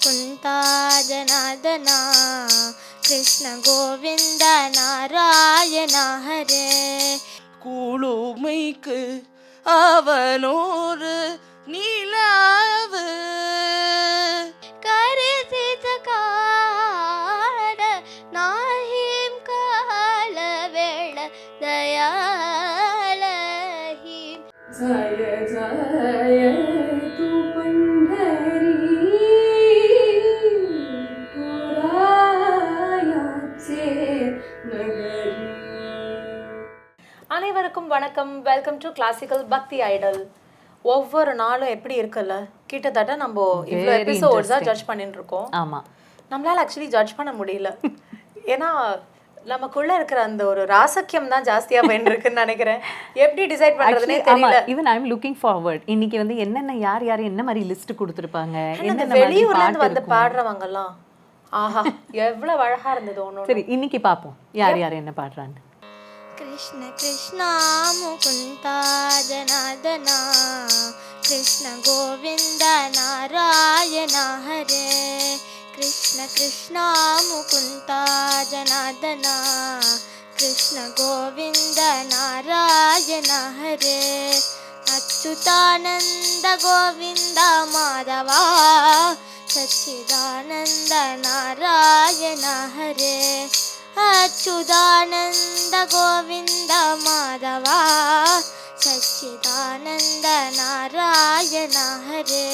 मुकुन्दा जनार्दना कृष्ण गोविन्द नारायण हरे. குளுமைக்கு அவனோரு நிலாவு करिसित काड नाहिं कालवेळ दयालहीं. जय जय तू पंढरी पुरायाचे नगरी. அனைவருக்கும் வணக்கம். வெல்கம் டு கிளாசிக்கல் பக்தி ஐடல். ஒவ்வொரு நாளும் எப்படி இருக்குல்ல, கிட்டத்தட்ட நம்ம இவ்வளோ எபிசோட்ஸாக ஜட்ஜ் பண்ணிட்டு இருக்கோம். ஆமாம், நம்மளால ஆக்சுவலி ஜட்ஜ் பண்ண முடியல. ஏன்னா நமக்குள்ள இருக்கிற அந்த ஒரு ராசக்கியம் தான் ஜாஸ்தியா போயிருக்குன்னு நினைக்கிறேன். எப்படி டிசைட் பண்றதுனே தெரியல. Even I am looking forward. இன்னைக்கு வந்து என்னென்ன யார் யார் என்ன மாதிரி லிஸ்ட் கொடுத்துருப்பாங்க, என்ன வெளியூர்ல இருந்து வந்து பாடுறவங்க எல்லாம் ஆஹா எவ்வளவு அழகா இருந்தது ஒண்ணு. சரி, இன்னைக்கு பார்ப்போம் யார் யார் என்ன பாடுறான்னு. कृष्ण कृष्ण मुकुन्दा जनार्दना कृष्ण गोविन्द नारायण हरे. कृष्ण कृष्ण मुकुन्दा जनार्दना कृष्ण गोविन्द नारायण हरे. अच्युतानन्द गोविन्द माधवा सच्चिदानन्द नारायण हरे. अच्युतानन्द गोविन्द माधवा सच्चिदानन्द नारायण हरे.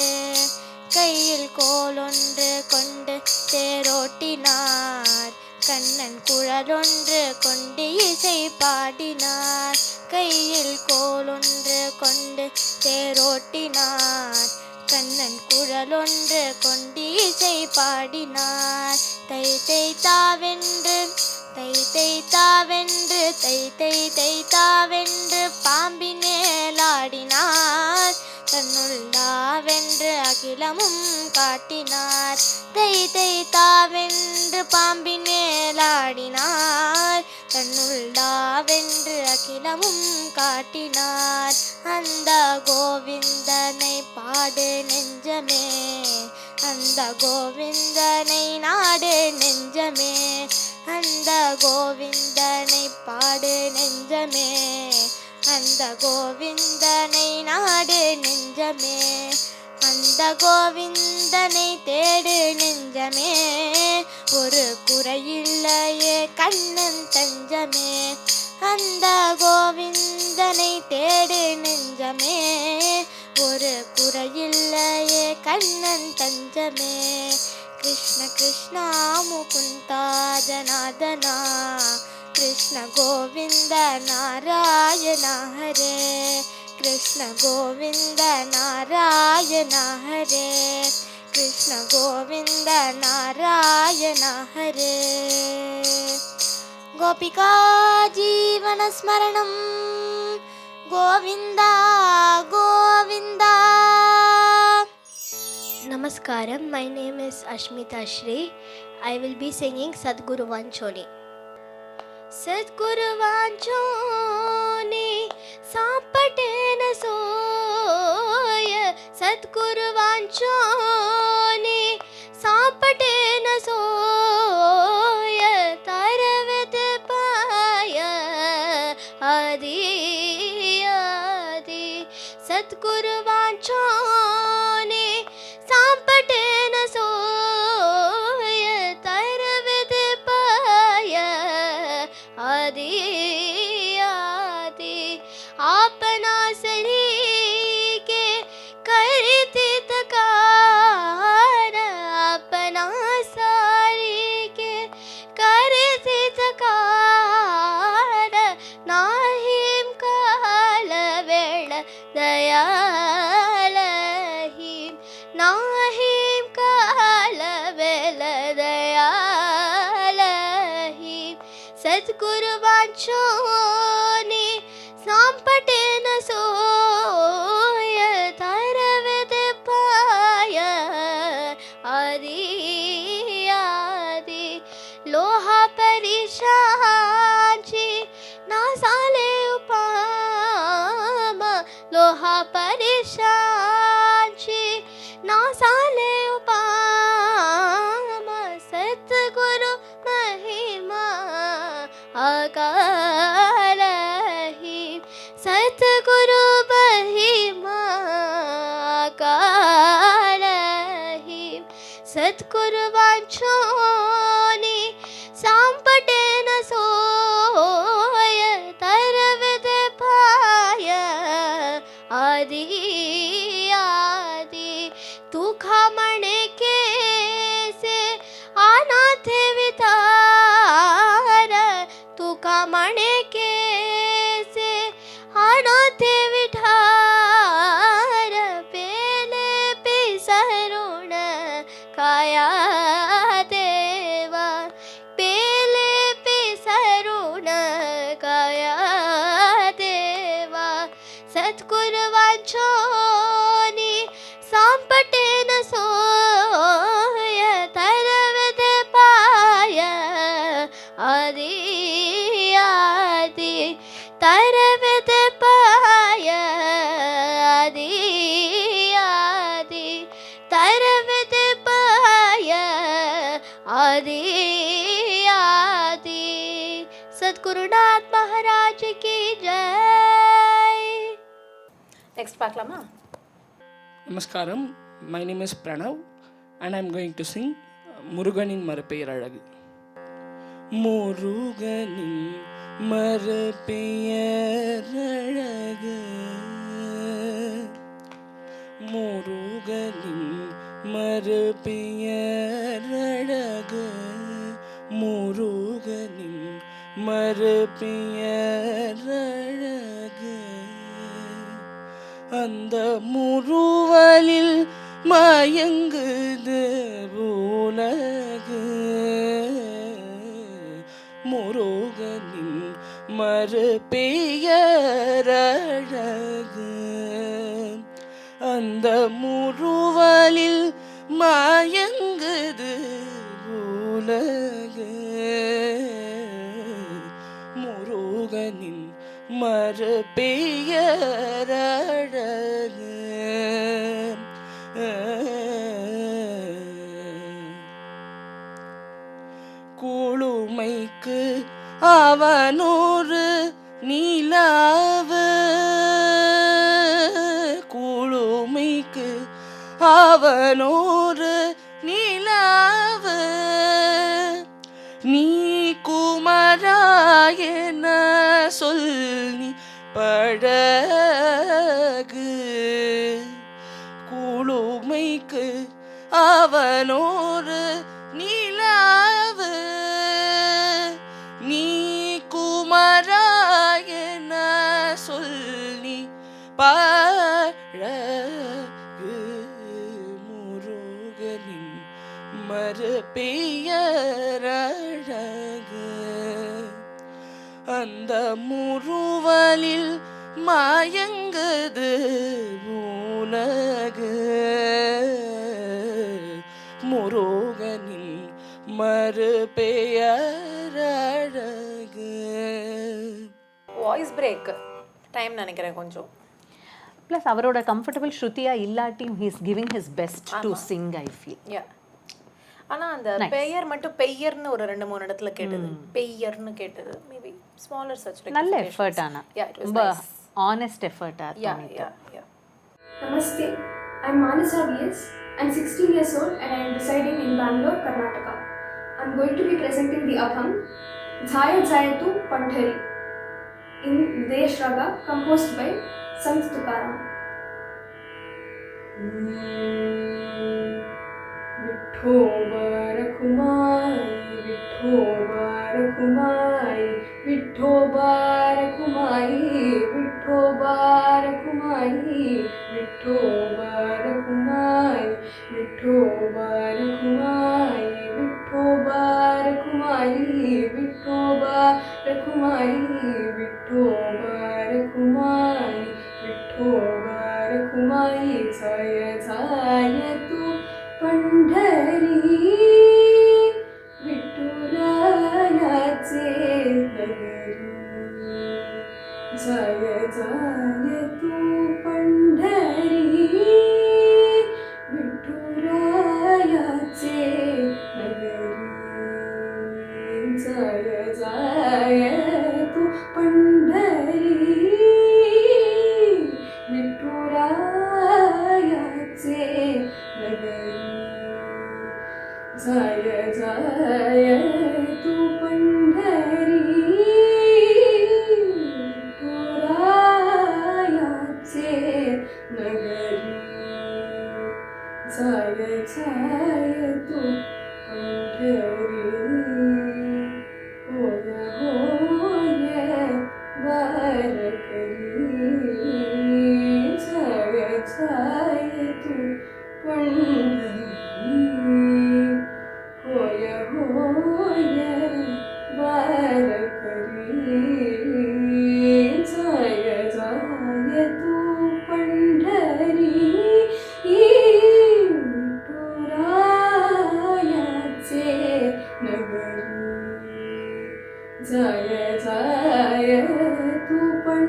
கையில் கோலொன்று கொண்டு தேரோட்டினார், கண்ணன் குழலொன்று கொண்டு இசை பாடினார். கையில் கோலொன்று கொண்டு தேரோட்டினார், கண்ணன் குழலொன்று கொண்டு இசை பாடினார். தை தை தாவென்று தை தை தாவென்று தை தை தை தாவென்று பாம்பின் மேலாடினார், தன்னுள்ளாவென்று அகிலமும் காட்டினார். தை தை தாவென்று பாம்பின் மேலாடினார், தன்னுள்ளாவென்று அகிலமும் காட்டினார். அந்த கோவிந்தனை பாடு நெஞ்சமே, அந்த கோவிந்தனை நாடு நெஞ்சமே, அந்த கோவிந்தனை பாடு நெஞ்சமே, அந்த கோவிந்தனை நாடு நெஞ்சமே, அந்த கோவிந்தனை தேடு நெஞ்சமே, ஒரு குறையில்லையே கண்ணன் தஞ்சமே. அந்த கோவிந்தனை தேடு நெஞ்சமே, ஒரு குறையில்லையே கண்ணன் தஞ்சமே. कृष्ण कृष्ण मुकुन्दा जनार्दना कृष्ण गोविन्द नारायण हरे. कृष्ण गोविन्द नारायण हरे. कृष्ण गोविन्द नारायण हरे. गोपिका जीवन स्मरणं Govind Govind. Namaskaram, my name is Ashmita Shri. I will be singing Sadguru Vanchoni. Sadguru Vanchoni saapate na soya, Sadguru Vanchoni saapate na soya, taravete paya adi adi. Sadguru Vanchoni சாம்பட்டே ந சோய, தரவது பாய ஆதி ஆதி. आपना शरीर के करती तकार, अपना शरीर के करती तकार, नाहिं काल वेळ दयालहीं, नाहिं काल वेळ दयालहीं. सद्गुरु वांछोनी सांपटे न सोय, तरवद पाय आदि आदि. लोहा परिशांची ना साले उपामा, लोहा परिशांची ना साले उपामा, सत्कुर्वाञ्छोनि साम्पटेन सोय तरविदे पाय आदि आदि तू खामणे के से अनाथे वितार तू खामणे के से अनाथे विठार पेले पिसरुण काया देवा पेले पिसरुण काया देवा सत्कुर्वाञ्छोनि साम्पटेन सोय तरविदे पाय आदि आदि तरविदे पाय आदि आदि तरविदे पाय आदि आदि सद्गुरुनाथ महाराज की जय. நெக்ஸ்ட் பார்க்கலாமா? Namaskaram, my name is Pranav and I am going to sing Muruganin Marapeyar Alagu. Muruganin Marapeyar Alagu, Muruganin Marapeyar Alagu, Muruganin Marapeyar Alagu. அந்த முறுவலில் மயங்குது உலகு, முருகனின் மறுபெயரழகு. அந்த முறுவலில் மயங்குது உலகு, முருகனின் மறுபெயரழகு. குளுமைக்கு அவனொரு நிலாவு, குளுமைக்கு அவனொரு நிலாவு, நீ குமராயன சொல்லி பழகு. குளுமைக்கு அவனொரு நிலாவு, நீ குமராயன சொல்லி பழகு. முருகனின் மறுபெயரழகு. அந்த முறுவலில் மயங்குது உலகு, முருகனின் மறுபெயரழகு. வாய்ஸ் பிரேக் டைம் நினைக்கிறேன் கொஞ்சம். ப்ளஸ் அவரோட கம்ஃபர்டபுள் ஸ்ருதியா இல்லாட்டியும் he's giving his best to sing I feel. Yeah, ஆனா அந்த பெயர் மட்டும் பெயர்னு ஒரு 2-3 இடத்துல கேட்டது, பெயர்னு கேட்டது. மேபி ஸ்மாலர் சர்ச் நல்ல எஃபர்ட். ஆனா ரொம்ப honest effort. Yeah yeah yeah. Namaste. I'm Manasa VS. I'm 16 years old and I am residing in Bangalore, Karnataka. I'm going to be presenting the Abhang Jaya Jayatu Pandhari in Videsh Raga, composed by Sant Tukaram. Vithoba Rakhumai Vithoba Rakhumai Vithoba Rakhumai Vithoba Rakhumai Vithoba Rakhumai Vithoba Rakhumai Vithoba Rakhumai Vithoba Rakhumai Vithoba Rakhumai Vithoba Rakhumai जय जय तू पंढरी विठुरायाचे नगरी जय जय तू पंढरी विठुरायाचे नगरी जय जय तू पंढरी विठुरायाचे नगरी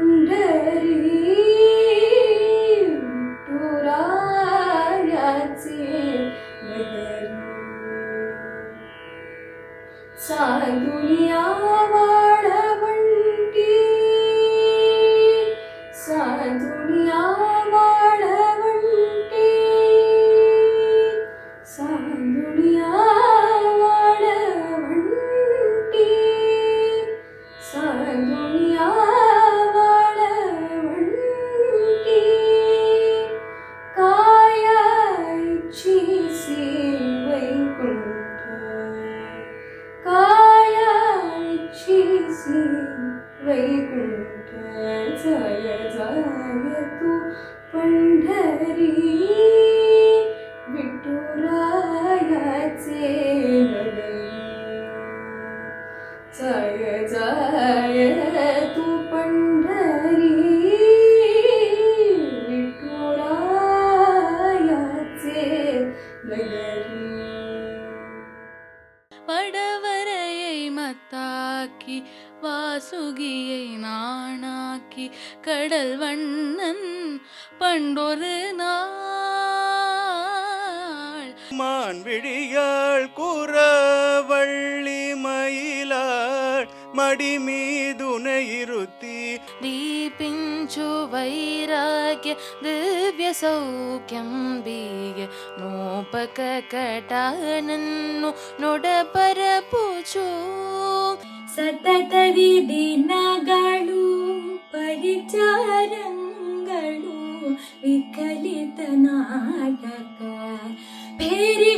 पंढरी विठुरायाचे नगरी साधुनिया वाळवंटी साधुनिया वाळवंटी साधुनिया वाळवंटी साधुनिया वाळवंटी कायाची वैकुंठ कायाची वैकुंठ जय जय तू पंढरी विठुरायाचे नगरी जय जय तू पंढरी विठुरायाचे नगरी வடவரையை மத்தாக்கி வாசுகியை நாணாக்கி கடல் வண்ணன் பண்டொரு நாள் மான் விழியாள் குறவள்ளி மயிலாள் மடி மீதுனை இருத்தி దీపించు వైరాగ్య దివ్య సౌఖ్యం బీయ నోపక కటానన్ను నొడపరపుచు ಸತತವಿ ದಿನಗಳು ಪರಿಚಾರಂಗಳು ವಿಕಲಿತ ನಾಟಕ ಬೇರೆ